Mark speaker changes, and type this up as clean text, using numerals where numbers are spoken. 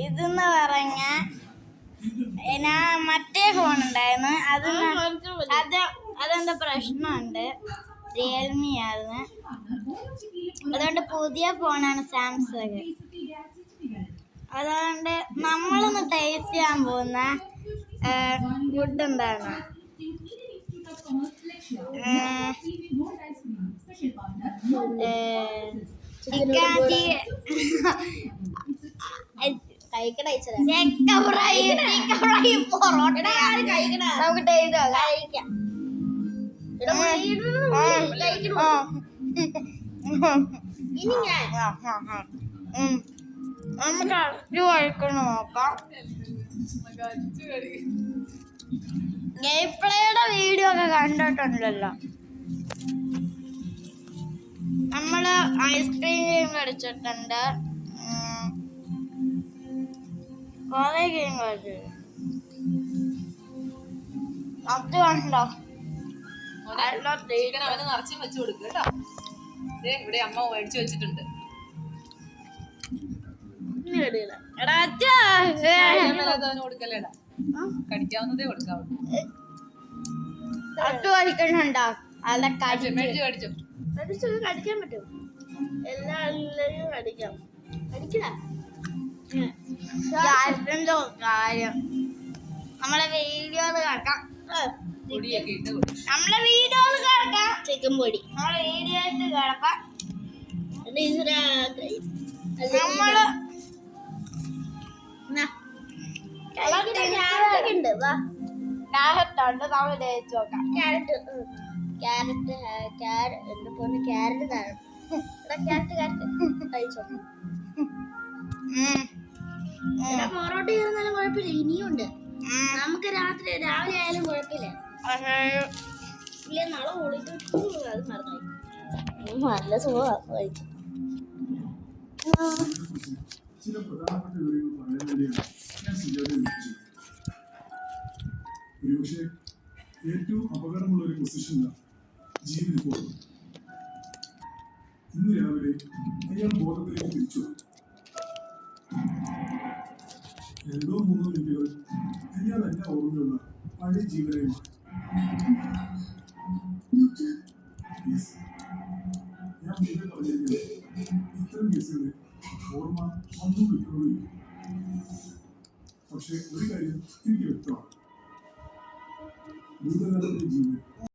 Speaker 1: ഇതെന്ന് പറഞ്ഞ ഞാൻ മറ്റേ ഫോൺ ഉണ്ടായിരുന്നു അതെന്താ പ്രശ്നമുണ്ട്. റിയൽമി ആയിരുന്നു. അതുകൊണ്ട് പുതിയ ഫോണാണ് സാംസങ്. അതുകൊണ്ട് നമ്മളൊന്ന് ടേസ്റ്റ് ചെയ്യാൻ പോകുന്ന ഫുഡ് എന്താണ്? നമുക്ക് നോക്കാം. ഗെയിം പ്ലേയുടെ വീഡിയോ ഒക്കെ കണ്ടിട്ടുണ്ടല്ലോ. നമ്മള് ഐസ്ക്രീം ഗെയിം കളിച്ചിട്ടുണ്ട്, കൊറേ ഗെയിം കളിച്ചു. അത് കണ്ടോ?
Speaker 2: നിറച്ചും വെച്ച് കൊടുക്കുക കേട്ടോ. ഇവിടെ അമ്മ മേടിച്ചു വെച്ചിട്ടുണ്ട്. കൊടുക്കല്ലേടാ, കടിക്കാവുന്നതേ കൊടുക്കാവൂ.
Speaker 1: കളിക്കണുണ്ടോ?
Speaker 2: കടിക്കാൻ പറ്റും.
Speaker 1: എല്ലാവരും കടിക്കാം. കാര്യം നമ്മളെ വീഡിയോസ് കേൾക്കാം. നമ്മളെ വീഡിയോസ് കേൾക്കാം. ചിക്കൻ പൊടി നമ്മളെ വീഡിയോ കേൾക്കാം. നമ്മള് ക്യാരറ്റുണ്ട്, നമ്മൾ തേച്ച് നോക്കാം. ക്യാരറ്റ് എന്താ പോലെ ക്യാരറ്റ് കഴിച്ചോ. പൊറോട്ട കയറുന്നാലും കുഴപ്പമില്ല, ഇനിയുണ്ട്. നമുക്ക് രാവിലെ ആയാലും കുഴപ്പമില്ല. ഇല്ല, നാളെ ഓളിട്ട് അത് മറന്നായി. നല്ല സുഖമാണ് കഴിച്ചു.
Speaker 3: ചില പ്രധാനപ്പെട്ട വിവരങ്ങൾ പറയാൻ വേണ്ടിയാണ് ഞാൻ സിജോനെ വിളിച്ചത്. ഒരുപക്ഷെ ഏറ്റവും അപകടമുള്ള ഒരു പൊസിഷനിലാണ് ജീവൻ ഇപ്പോൾ. ഇന്ന് രാവിലെ അയാൾ ബോധത്തിലേക്ക് തിരിച്ചു. 2-3 മിനിറ്റുകൾ അയാൾ എന്നെ ഓർമ്മയുള്ള പഴയ ജീവനായി മാറി.